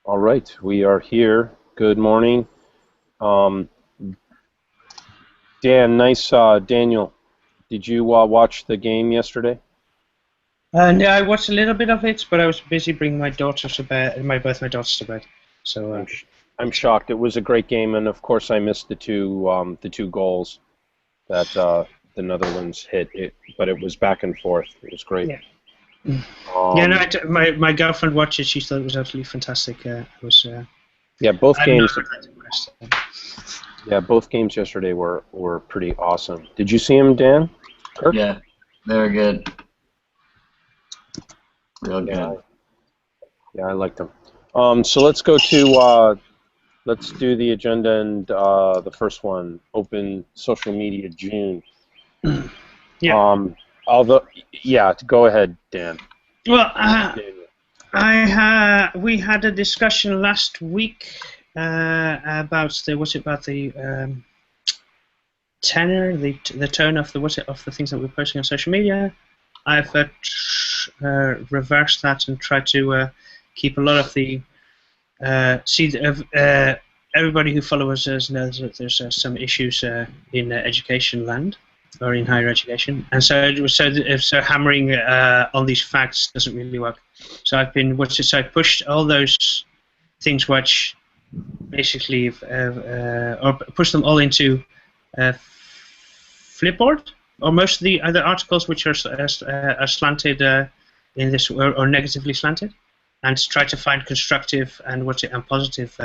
All right, we are here. Good morning. Um, Dan, Daniel, did you watch the game yesterday? And I watched a little bit of it, but I was busy bringing my daughters to bed, both my daughters to bed. So I'm shocked. It was a great game, and of course, I missed the two goals that the Netherlands hit. But it was back and forth. It was great. yeah, yeah. No, Um, my girlfriend watched it. She thought it was absolutely fantastic. It was. yeah, both I'm not games. that impressed. Yeah, both games yesterday were pretty awesome. Did you see him, Dan? Kirk? Yeah, very good. Real Yeah, good. yeah, I liked them. So let's go to let's do the agenda and the first one, open social media June. Yeah. Although, yeah, go ahead, Dan. Well, we had a discussion last week about the tenor, the tone of the things that we're posting on social media. I've reversed that and tried to keep a lot of the everybody who follows us knows that there's some issues in education land or in higher education, and so hammering on these facts doesn't really work. So I pushed all those things which basically or push them all into Flipboard, or most of the other articles which are slanted in this or negatively slanted, and to try to find constructive and positive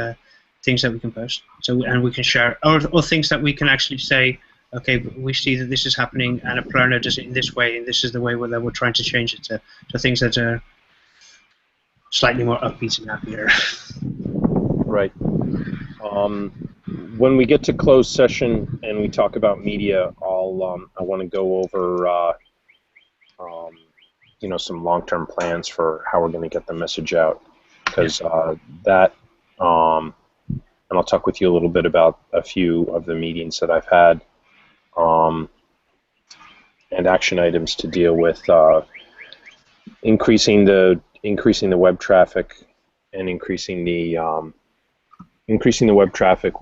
things that we can post. And we can share, or things that we can actually say, okay, we see that this is happening, and a planner does it in this way, and this is the way that we're trying to change it to things that are slightly more upbeat and happier. Right. When we get to closed session and we talk about media, I want to go over some long-term plans for how we're going to get the message out, because and I'll talk with you a little bit about a few of the meetings that I've had, and action items to deal with increasing the web traffic and increasing the web traffic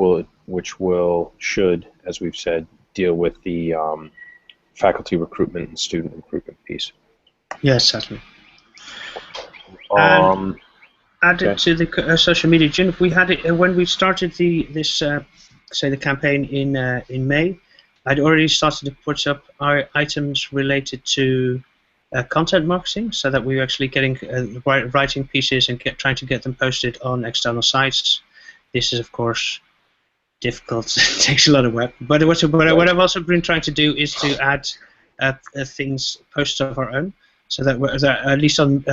should, as we've said, deal with the faculty recruitment and student recruitment piece. Yes, certainly. Added to the social media, Jim, we had it when we started the campaign in May. I'd already started to put up our items related to content marketing, so that we were actually getting writing pieces and trying to get them posted on external sites. This is, of course, difficult. It takes a lot of work. But what I've also been trying to do is to add posts of our own, so that at least on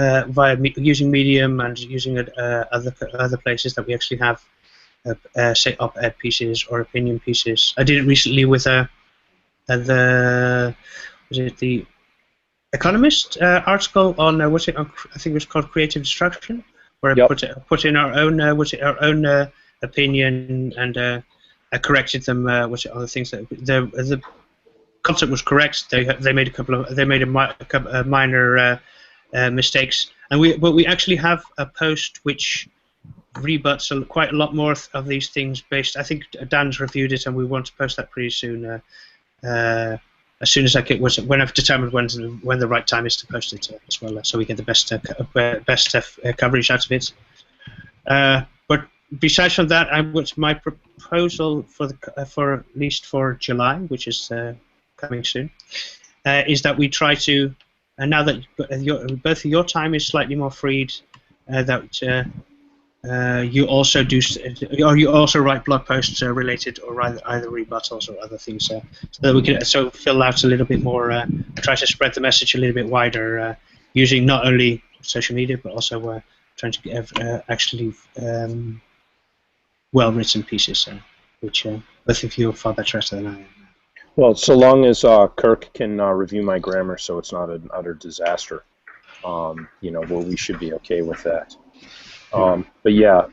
using Medium and using other places that we actually have say op-ed pieces or opinion pieces. I did it recently with the Economist article on I think it was called Creative Destruction, where I put in our own opinion, and I corrected them on the things that the concept was correct. They made minor mistakes, and we actually have a post which rebuts quite a lot more of these things. I think Dan's reviewed it, and we want to post that pretty soon. As soon as when I've determined when the right time is to post it as well, so we get the best coverage out of it. But besides from that, my proposal for at least for July, which is coming soon, is that we try to, and now that both of your time is slightly more freed, that you also write blog posts related, or either rebuttals or other things, so that we can fill out a little bit more, try to spread the message a little bit wider, using not only social media but also trying to get actually well-written pieces, which both of you are far better at than I am. Well, so long as Kirk can review my grammar, so it's not an utter disaster, we should be okay with that. But yeah,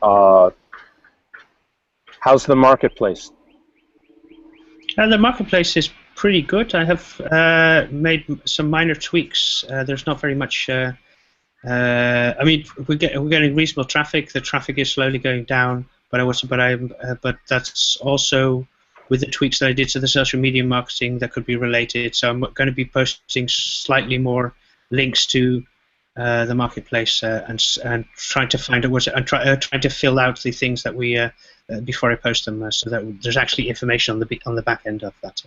how's the marketplace? The marketplace is pretty good. I have made some minor tweaks. There's not very much I mean, we're getting reasonable traffic. The traffic is slowly going down, but that's also with the tweaks that I did to the social media marketing that could be related. So I'm going to be posting slightly more links to the marketplace and trying to find out trying to fill out the things that we before I post them, so that there's actually information on the back end of that.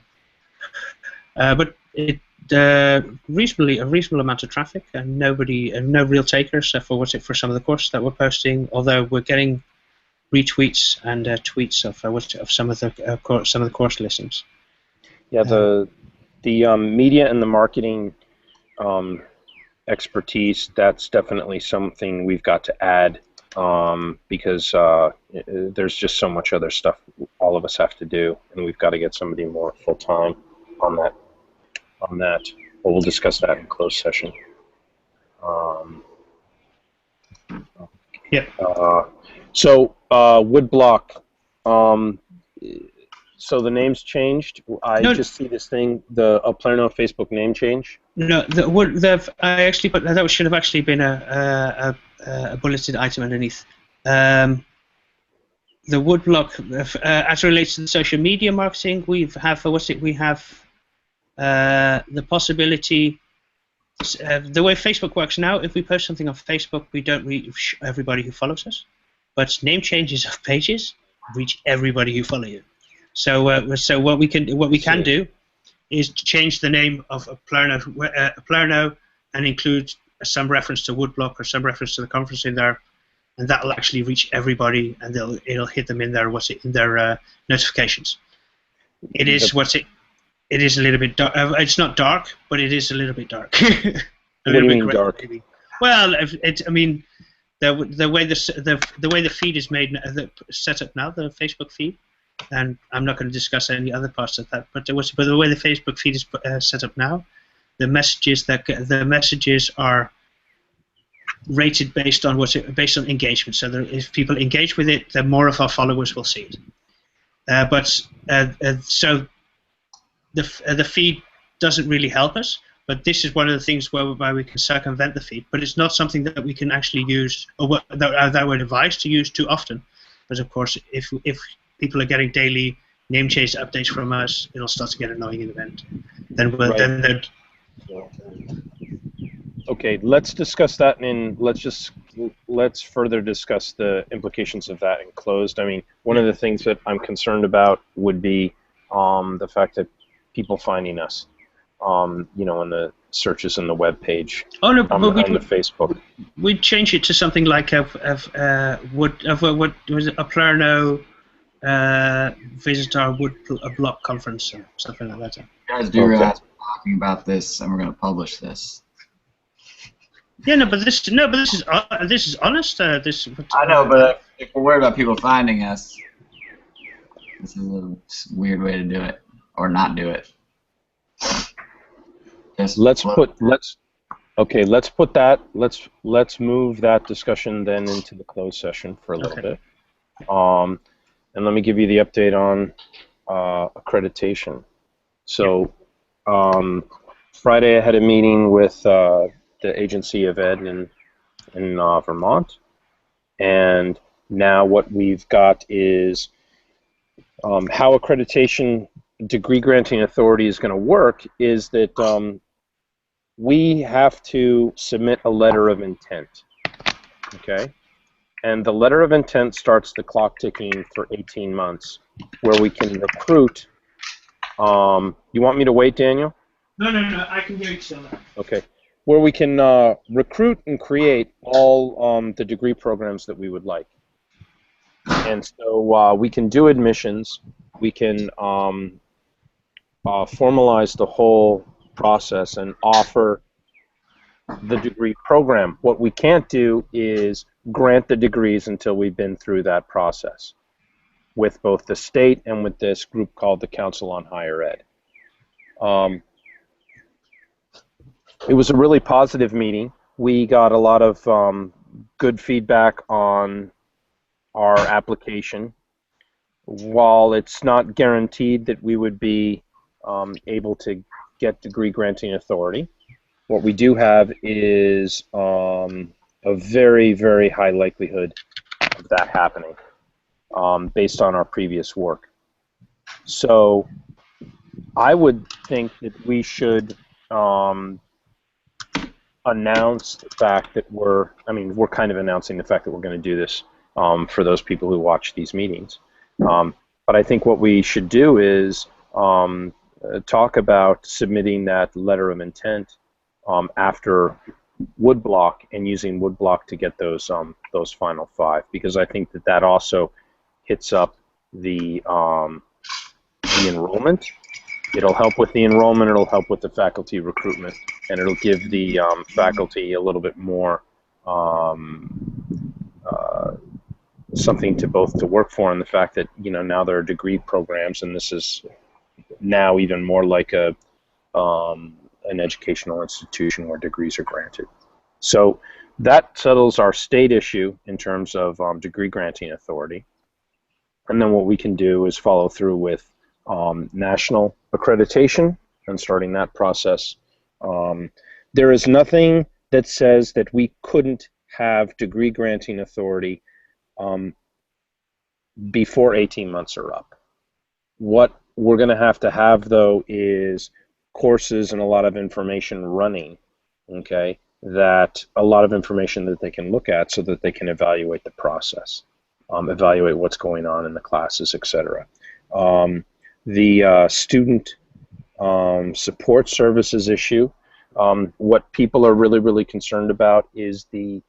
But it a reasonable amount of traffic and no real takers for some of the courses that we're posting. Although we're getting retweets and tweets of some of the course listings. Yeah, the media and the marketing expertise, that's definitely something we've got to add, because there's just so much other stuff all of us have to do, and we've got to get somebody more full-time on that. But we'll discuss that in closed session. Yeah. So Woodblock. So the name's changed. I just see this thing, the Uplerno Facebook name change. No, I actually put that should have actually been a bulleted item underneath. The Woodblock, as it relates to the social media marketing, we have the possibility. The way Facebook works now, if we post something on Facebook, we don't reach everybody who follows us, but name changes of pages reach everybody who follow you. So what we can do is change the name of Uplerno and include some reference to Woodblock or some reference to the conference in there, and that will actually reach everybody, and it'll hit them in their notifications. It is a little bit dark. It's not dark, but it is a little bit dark. What do you mean dark? Maybe. Well, I mean, the way the feed is made, set up now, the Facebook feed, and I'm not going to discuss any other parts of that. But the way the Facebook feed is set up now, the messages are rated based on engagement. So if people engage with it, then more of our followers will see it. So the feed doesn't really help us, but this is one of the things whereby we can circumvent the feed. But it's not something that we can actually use, or that we're advised to use too often. Because of course, if people are getting daily name change updates from us, it'll start to get annoying in the end. Okay, let's discuss that, and let's further discuss the implications of that in closed. I mean, one of the things that I'm concerned about would be the fact that people finding us, in the searches on the web page, on the Facebook. We'd change it to something like what was it, Uplerno visit our Woodblock conference or something like that. You guys do realize we're talking about this, and we're going to publish this. Yeah, but this is honest. I know, but if we're worried about people finding us, this is a weird way to do it, or not do it. Let's put that. Let's move that discussion then into the closed session for a little bit. And let me give you the update on accreditation. So Friday I had a meeting with the Agency of Ed in Vermont, and now what we've got is how accreditation degree granting authority is going to work is that we have to submit a letter of intent, okay? And the letter of intent starts the clock ticking for 18 months, where we can recruit. You want me to wait, Daniel? No, I can hear you still. Okay. Where we can recruit and create all the degree programs that we would like. And so we can do admissions. We can formalize the whole process and offer the degree program. What we can't do is grant the degrees until we've been through that process with both the state and with this group called the Council on Higher Ed. It was a really positive meeting. We got a lot of good feedback on our application. While it's not guaranteed that we would be able to get degree granting authority, What we do have is a very, very high likelihood of that happening based on our previous work. So I would think that we should announce the fact that we're kind of announcing the fact that we're going to do this for those people who watch these meetings. But I think what we should do is talk about submitting that letter of intent after Woodblock and using Woodblock to get those final 5, because I think that that also hits up the enrollment. It'll help with the enrollment, it'll help with the faculty recruitment, and it'll give the faculty a little bit more something to both to work for, and the fact that now there are degree programs, and this is now even more like an educational institution where degrees are granted. So that settles our state issue in terms of degree granting authority. And then what we can do is follow through with national accreditation and starting that process. There is nothing that says that we couldn't have degree granting authority before 18 months are up. What we're going to have though is courses and a lot of information running, okay, that a lot of information that they can look at so that they can evaluate the process, evaluate what's going on in the classes, etc. The student support services issue, what people are really, really concerned about is the,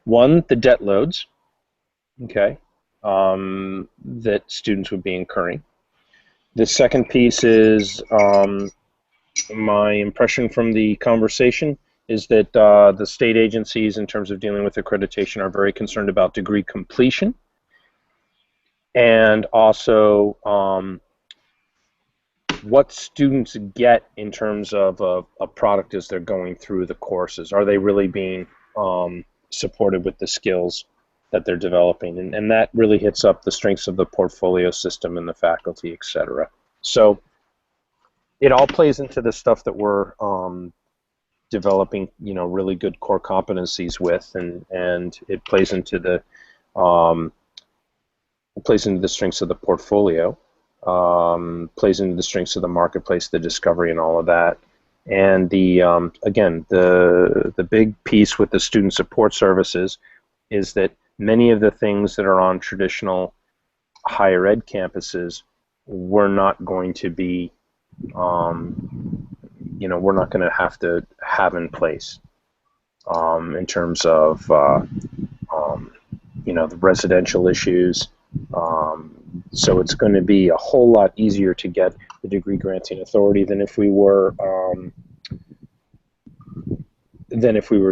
one, the debt loads, okay, that students would be incurring. The second piece is, my impression from the conversation is that the state agencies in terms of dealing with accreditation are very concerned about degree completion, and also what students get in terms of a product as they're going through the courses. Are they really being supported with the skills that they're developing? And that really hits up the strengths of the portfolio system and the faculty, etc. So it all plays into the stuff that we're developing, really good core competencies with, and it plays into the strengths of the portfolio, plays into the strengths of the marketplace, the discovery, and all of that. And the again, the big piece with the student support services is that many of the things that are on traditional higher ed campuses, we're not going to be, we're not going to have in place in terms of, the residential issues. So it's going to be a whole lot easier to get the degree granting authority than if we were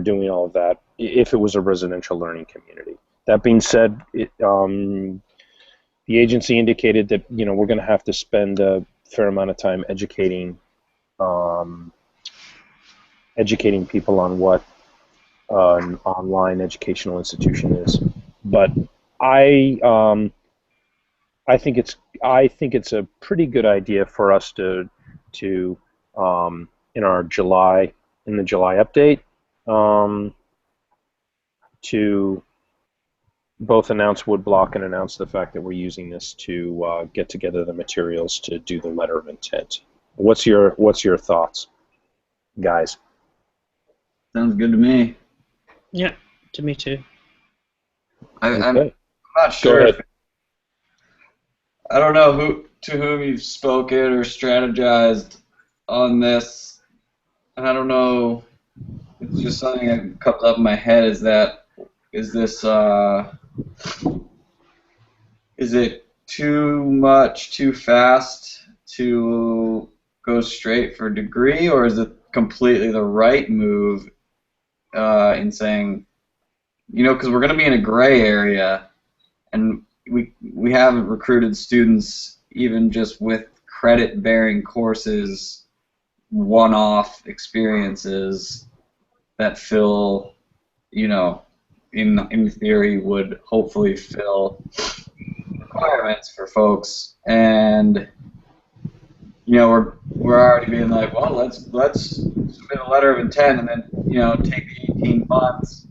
doing all of that if it was a residential learning community. That being said, the agency indicated that we're going to have to spend a fair amount of time educating people on what an online educational institution is. But I think it's a pretty good idea for us to in the July update to both announce Woodblock and announce the fact that we're using this to get together the materials to do the letter of intent. What's your thoughts, guys? Sounds good to me. Yeah, to me too. I'm not sure. I don't know to whom you've spoken or strategized on this, and I don't know. It's just something that comes up in my head. Is it too much, too fast to go straight for degree, or is it completely the right move in saying, because we're going to be in a gray area, and we haven't recruited students even just with credit-bearing courses, one-off experiences that fill, in theory would hopefully fill requirements for folks, and we're we're already being like, well, let's submit a letter of intent and then, take the 18 months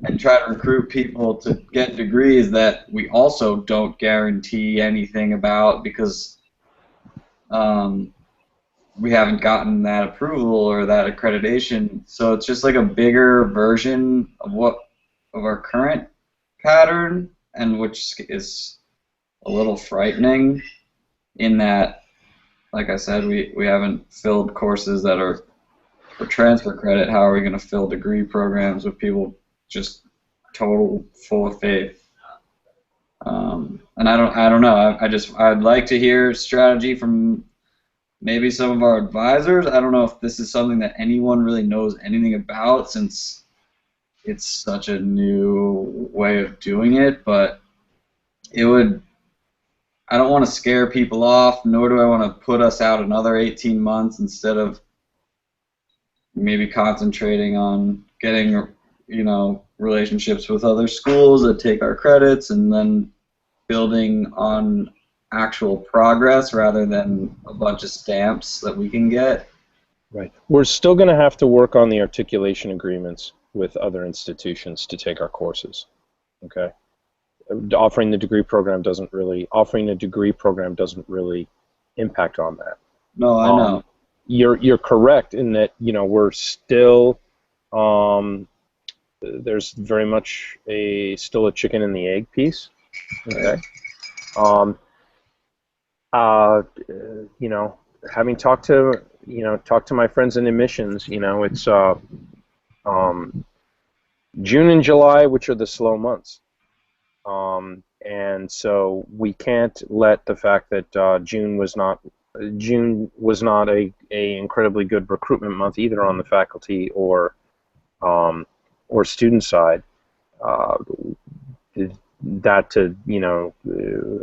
and try to recruit people to get degrees that we also don't guarantee anything about because we haven't gotten that approval or that accreditation. So it's just like a bigger version of our current pattern, and which is a little frightening in that, like I said, we haven't filled courses that are for transfer credit. How are we going to fill degree programs with people just total full of faith? And I don't know. I'd like to hear strategy from maybe some of our advisors. I don't know if this is something that anyone really knows anything about since it's such a new way of doing it, but it would. I don't want to scare people off, nor do I want to put us out another 18 months instead of maybe concentrating on getting, relationships with other schools that take our credits and then building on actual progress rather than a bunch of stamps that we can get. Right. We're still going to have to work on the articulation agreements with other institutions to take our courses. Okay. Offering a degree program doesn't really impact on that. No, I know. You're correct in that we're still there's very much still a chicken and the egg piece. Okay. Having talked to my friends in admissions, it's June and July, which are the slow months. And so we can't let the fact that June was not a incredibly good recruitment month either on the faculty or student side, that to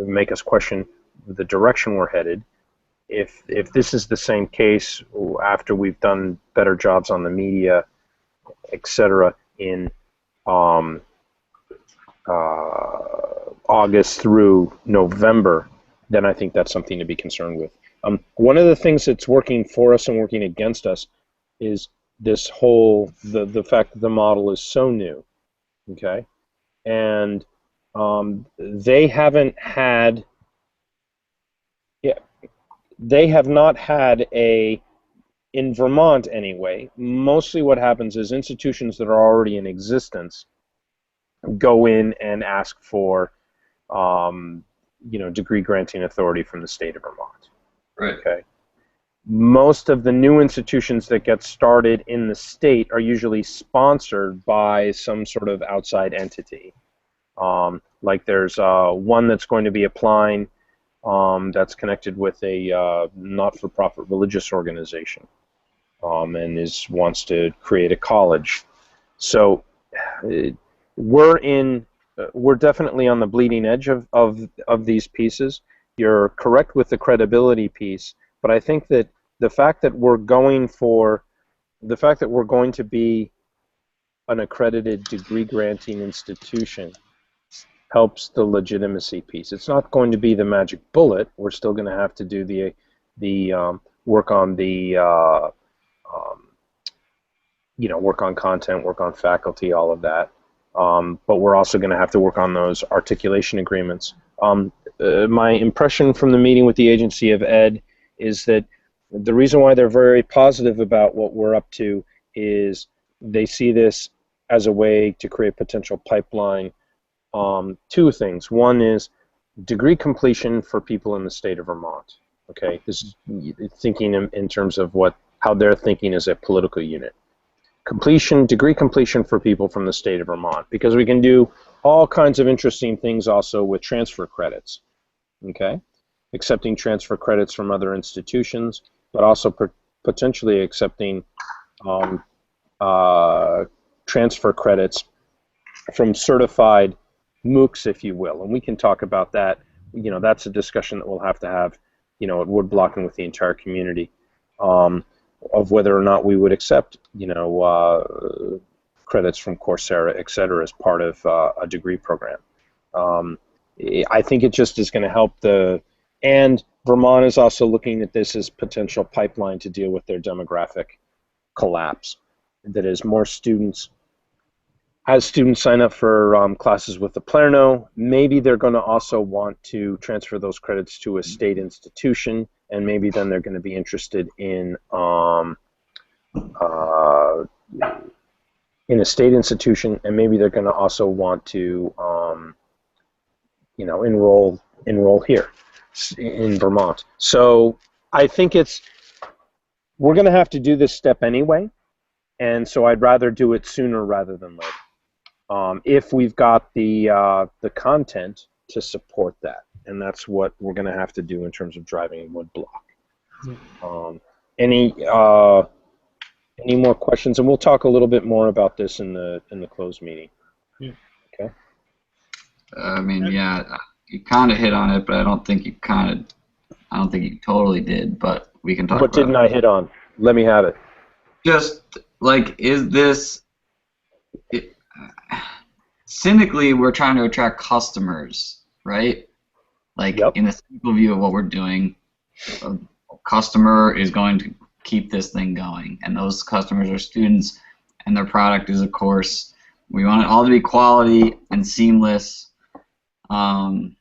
make us question the direction we're headed. If this is the same case after we've done better jobs on the media, etc., in August through November, then I think that's something to be concerned with. One of the things that's working for us and working against us is this whole the fact that the model is so new, okay, and they have not had in Vermont anyway. Mostly what happens is institutions that are already in existence go in and ask for degree granting authority from the state of Vermont. Right. Okay. Most of the new institutions that get started in the state are usually sponsored by some sort of outside entity. Like there's one that's going to be applying that's connected with a not-for-profit religious organization and wants to create a college. So we're definitely on the bleeding edge of these pieces. You're correct with the credibility piece, but I think that the fact that we're going to be an accredited degree granting institution helps the legitimacy piece. It's not going to be the magic bullet. We're still going to have to do the work on the work on content, work on faculty, all of that. But we're also going to have to work on those articulation agreements. My impression from the meeting with the Agency of Ed is that the reason why they're very positive about what we're up to is they see this as a way to create potential pipeline. Two things. One is degree completion for people in the state of Vermont. Okay, this is thinking in terms of how they're thinking as a political unit. Degree completion for people from the state of Vermont, because we can do all kinds of interesting things also with transfer credits. Okay, accepting transfer credits from other institutions, but also potentially accepting transfer credits from certified MOOCs, if you will, and we can talk about that. That's a discussion that we'll have to have, at Woodblock and with the entire community, of whether or not we would accept, credits from Coursera, et cetera, as part of a degree program. I think it just is going to help and Vermont is also looking at this as potential pipeline to deal with their demographic collapse. That is, more students, as students sign up for classes with the Palermo, maybe they're going to also want to transfer those credits to a state institution, and maybe then they're going to be interested in a state institution, and maybe they're going to also want to enroll here in Vermont. So I think we're going to have to do this step anyway, and so I'd rather do it sooner rather than later. If we've got the content to support that, and that's what we're going to have to do in terms of driving Woodblock. Any more questions? And we'll talk a little bit more about this in the closed meeting. Yeah. Okay. I mean, yeah, you kind of hit on it, but I don't think you totally did. But we can talk. What about didn't I hit on? Let me have it. Just like, is this? Cynically, we're trying to attract customers, right? Like, Yep. in the cynical view of what we're doing, a customer is going to keep this thing going, and those customers are students, and their product is a course. We want it all to be quality and seamless. And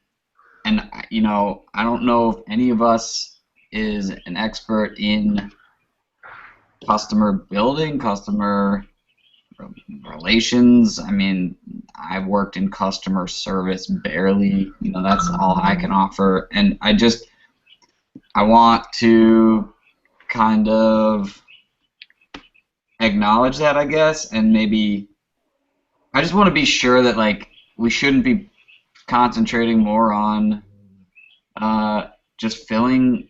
I don't know if any of us is an expert in customer building, customer relations. I mean, I've worked in customer service barely. That's all I can offer. And I want to kind of acknowledge that, I guess, and maybe I just want to be sure that, like, we shouldn't be concentrating more on just filling,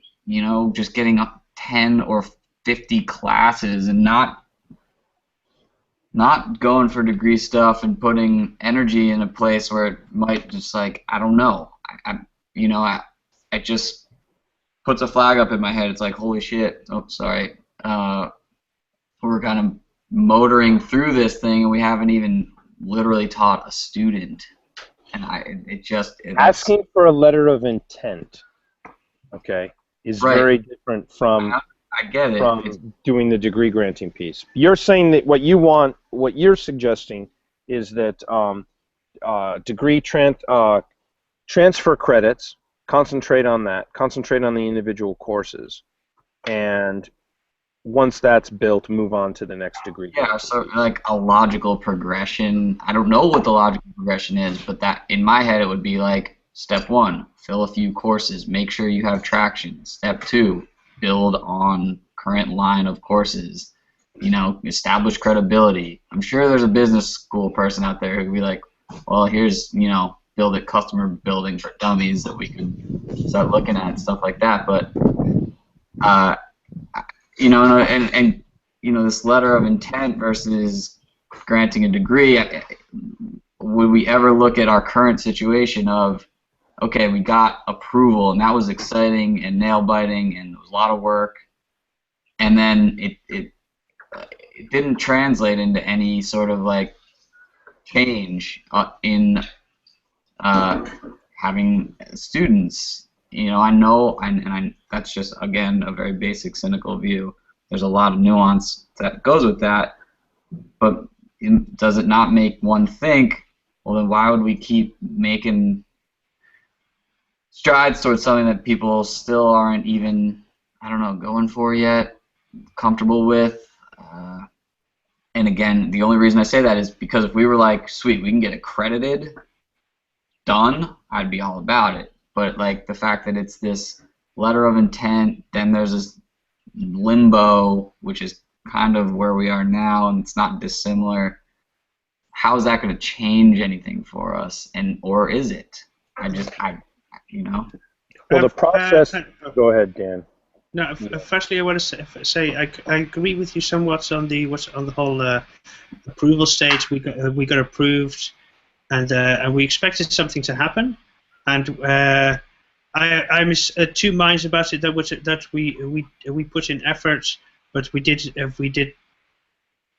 just getting up 10 or 50 classes and not going for degree stuff and putting energy in a place where it might just, like, I don't know. I just puts a flag up in my head. It's like, holy shit. Oh, sorry. We're kind of motoring through this thing, and we haven't even literally taught a student. And asking for a letter of intent, okay, is right. very different from I get it. From doing the degree granting piece. You're saying that what you're suggesting is that degree transfer credits, concentrate on the individual courses, and once that's built, move on to the next degree. Yeah, so like a logical progression. I don't know what the logical progression is, but that in my head it would be like, step 1, fill a few courses, make sure you have traction. Step 2, build on current line of courses. Establish credibility. I'm sure there's a business school person out there who'd be like, well, here's, build a customer building for dummies that we can start looking at and stuff like that. But this letter of intent versus granting a degree, would we ever look at our current situation of, okay, we got approval, and that was exciting and nail-biting, and it was a lot of work, and then it didn't translate into any sort of, like, change in having students. I know, and that's just, again, a very basic, cynical view. There's a lot of nuance that goes with that, but does it not make one think, well, then why would we keep making strides towards something that people still aren't even, going for yet, comfortable with? And again, the only reason I say that is because if we were like, sweet, we can get accredited, done, I'd be all about it. But, like, the fact that it's this letter of intent, then there's this limbo, which is kind of where we are now, and it's not dissimilar. How is that going to change anything for us, or is it? Well, the process. Go ahead, Dan. No, firstly, I want to say I agree with you somewhat on the whole approval stage. We got approved, and we expected something to happen, and I'm two minds about it. That we put in effort, but we did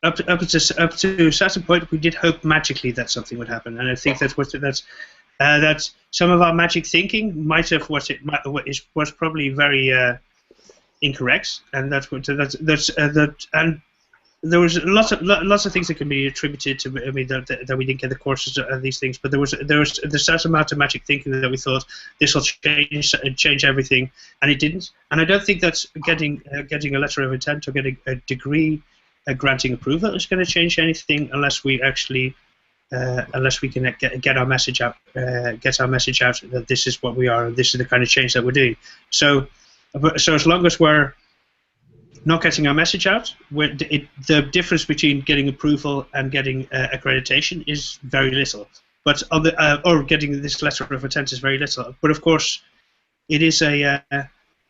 up to a certain point we did hope magically that something would happen, and I think that's some of our magic thinking might have was probably very incorrect, and and there was lots of things that can be attributed to. I mean, that we didn't get the courses and these things, but there was a certain amount of magic thinking that we thought this will change everything, and it didn't. And I don't think that's getting a letter of intent or getting a degree granting approval is going to change anything unless we actually unless we can get our message out, that this is what we are, and this is the kind of change that we're doing. So as long as we're not getting our message out, the difference between getting approval and getting accreditation is very little. But or getting this letter of intent is very little. But of course, it is a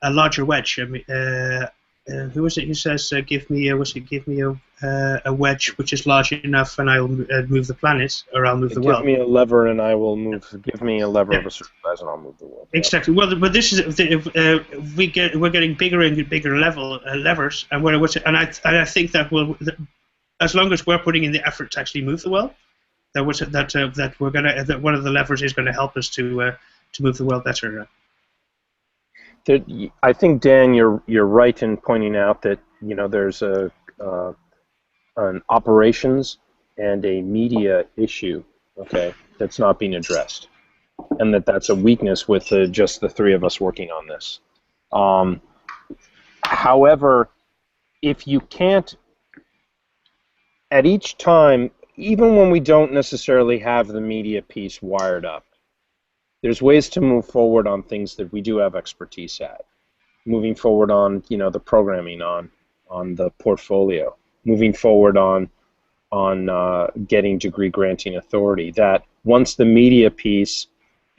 larger wedge. I mean, who was it who says, "Give me a wedge which is large enough, and I will move the planet, or I'll move the world." Give me a lever, and I will move. Give me a lever of a certain size, and I'll move the world. Exactly. Well, but this is we're getting bigger and bigger levers, and I think that as long as we're putting in the effort to actually move the world, that one of the levers is going to help us to move the world better. I think, Dan, you're right in pointing out that there's an operations and a media issue, okay, that's not being addressed, and that's a weakness with just the three of us working on this. However, if you can't, at each time, even when we don't necessarily have the media piece wired up, there's ways to move forward on things that we do have expertise at. Moving forward on, the programming, on the portfolio. Moving forward on getting degree granting authority. That once the media piece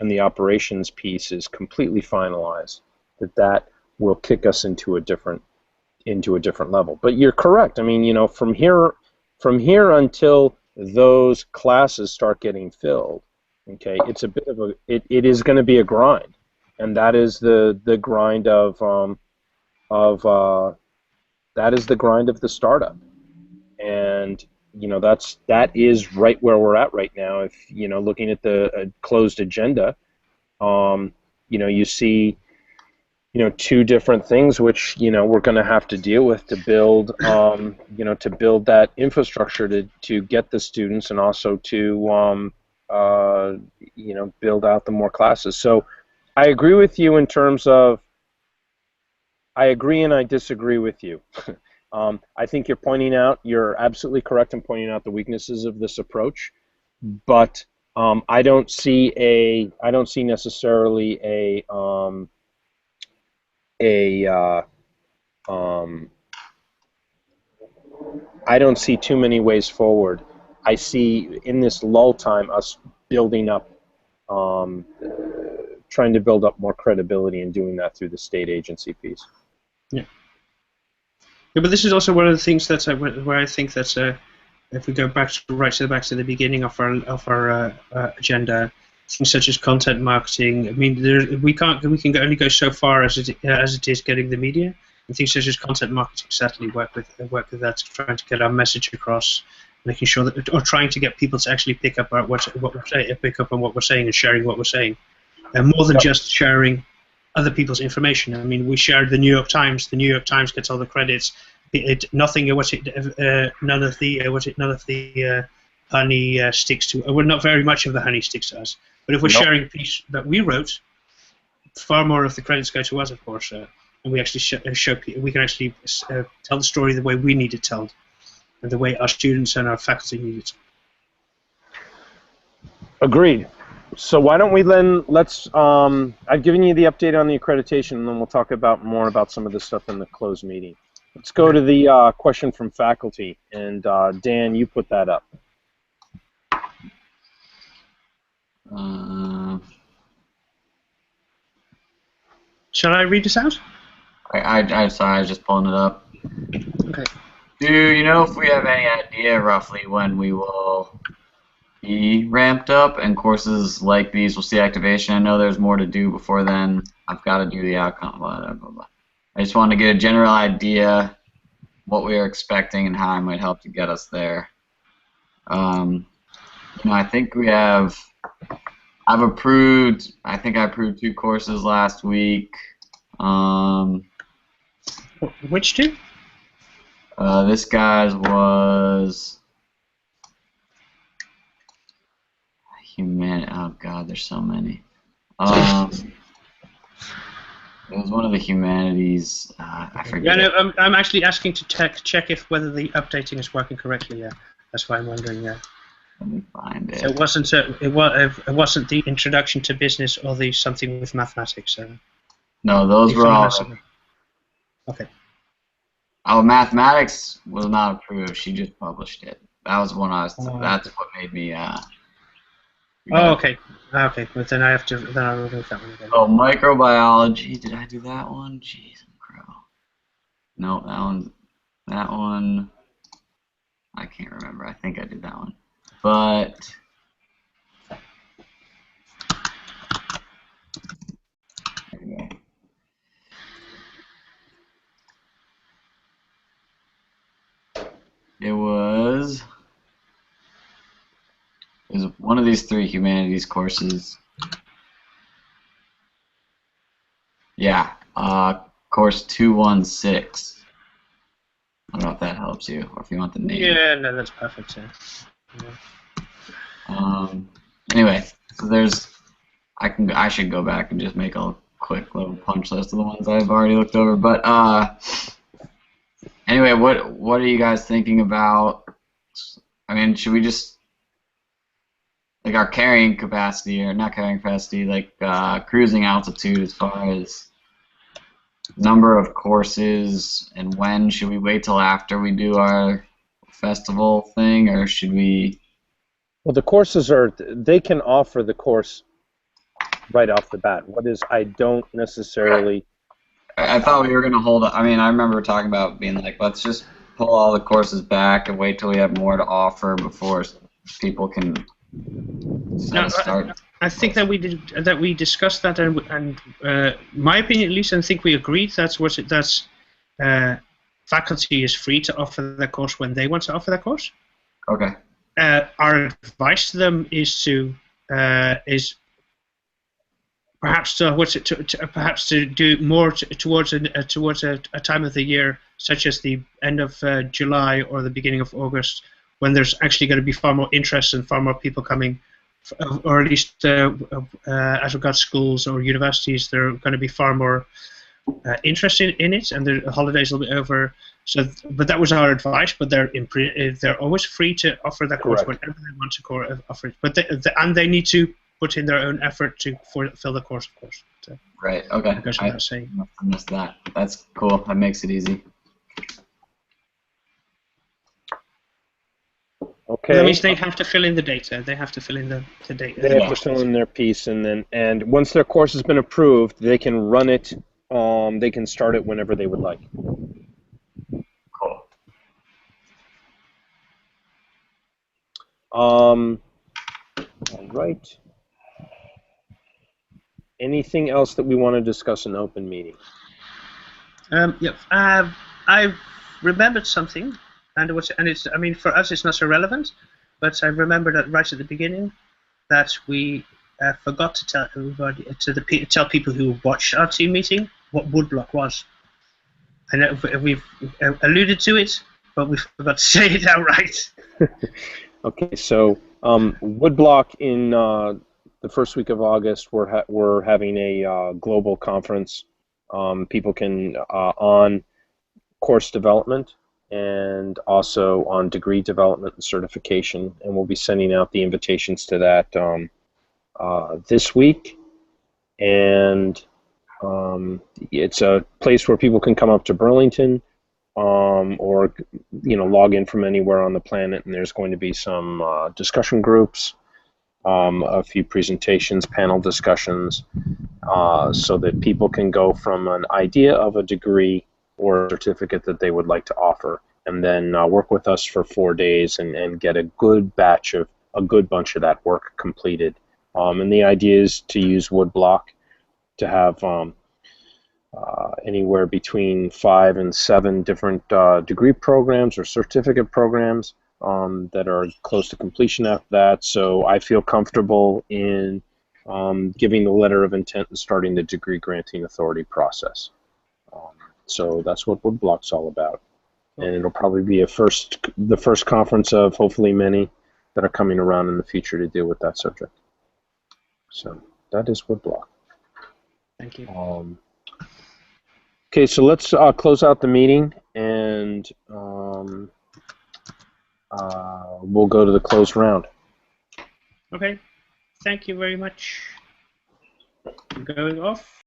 and the operations piece is completely finalized, that will kick us into a different level. But you're correct. I mean, from here until those classes start getting filled, okay, it's a bit of it is going to be a grind, and that is the grind of the startup, and that is right where we're at right now. If looking at the closed agenda, you see two different things which we're going to have to deal with to build build that infrastructure to get the students, and also to build out the more classes. So I agree with you in terms of, I agree and I disagree with you. I think you're absolutely correct in pointing out the weaknesses of this approach, but I don't see necessarily I don't see too many ways forward. I see in this lull time us building up, trying to build up more credibility, and doing that through the state agency piece. Yeah. Yeah, but this is also one of the things that's where I think that if we go back to the beginning of our agenda, things such as content marketing. I mean, we can only go so far as it is getting the media. And things such as content marketing certainly work with that, trying to get our message across, making sure that, or trying to get people to actually pick up on what we're saying and sharing what we're saying, and more than just sharing other people's information. I mean, we shared the New York Times. The New York Times gets all the credits. None of the honey sticks to. Well, not very much of the honey sticks to us. But if we're sharing a piece that we wrote, far more of the credits go to us, of course. And we actually we can actually tell the story the way we need it told, and the way our students and our faculty need it. Agreed. So why don't we then, I've given you the update on the accreditation, and then we'll talk more about some of the stuff in the closed meeting. Let's go to the question from faculty, and Dan, you put that up. Shall I read this out? I'm sorry, I was just pulling it up. Okay. Do you know if we have any idea roughly when we will be ramped up and courses like these will see activation? I know there's more to do before then. I've got to do the outcome, blah, blah, blah, blah. I just wanted to get a general idea what we are expecting and how I might help to get us there. I think we have I've approved. I think I approved 2 courses last week. Which two? This guy's was human. Oh God, there's so many. It was one of the humanities. I forget. Yeah, no, I'm actually asking to check if whether the updating is working correctly. Yeah, that's why I'm wondering. Yeah. Let me find it. So it wasn't the introduction to business or the something with mathematics. No, those were all. Okay. Oh, mathematics was not approved. She just published it. That was one I was. That's what made me. Oh, okay. Okay, but then I have to. Then I'll remove that one again. Oh, microbiology. Did I do that one? Jeez, crow. No, that one. That one. I can't remember. I think I did that one, but. Anyway. It was one of these 3 humanities courses. Yeah, course 216. I don't know if that helps you, or if you want the name. Yeah, no, that's perfect. Yeah. Anyway, so there's. I should go back and just make a quick little punch list of the ones I've already looked over. But anyway, what are you guys thinking about? I mean, should we just like our carrying capacity, or not carrying capacity, like cruising altitude as far as number of courses, and when should we wait till after we do our festival thing, or should we? Well, the courses they can offer the course right off the bat. What is, I don't necessarily. I thought we were going to hold. I mean, I remember talking about being like, let's just pull all the courses back and wait till we have more to offer before people can start. I think that we discussed that, and my opinion at least, I think we agreed that's faculty is free to offer their course when they want to offer their course. Okay. Our advice to them is perhaps to do more towards a time of the year, such as the end of July or the beginning of August, when there's actually going to be far more interest and far more people coming, or at least as regards schools or universities, there are going to be far more interest in it, and the holidays will be over. So, but that was our advice. But they're always free to offer that course whenever they want to offer it. But they need to put in their own effort to fill the course, of course. So, right. Okay. I missed that. That's cool. That makes it easy. Okay. That means they have to fill in the data. They have to fill in the data. They have to fill in their piece, and once their course has been approved, they can run it. They can start it whenever they would like. Cool. All right. Anything else that we want to discuss in open meeting? Yeah. I remembered something. It's. I mean, for us, it's not so relevant, but I remembered that right at the beginning that we forgot to tell everybody, tell people who watched our team meeting what Woodblock was. I know we've alluded to it, but we forgot to say it outright. Okay, so Woodblock in the first week of August, we're having a global conference. People can on course development, and also on degree development and certification, and we'll be sending out the invitations to that this week. And it's a place where people can come up to Burlington, or log in from anywhere on the planet, and there's going to be some discussion groups, a few presentations, panel discussions, so that people can go from an idea of a degree or a certificate that they would like to offer, and then work with us for 4 days and get a good bunch of that work completed. And the idea is to use Woodblock to have anywhere between 5 and 7 different degree programs or certificate programs that are close to completion after that. So I feel comfortable in giving the letter of intent and starting the degree granting authority process. So that's what Woodblock's all about. And it'll probably be the first conference of hopefully many that are coming around in the future to deal with that subject. So that is Woodblock. Thank you. Okay, so let's close out the meeting, and we'll go to the closed round. Okay. Thank you very much. I'm going off.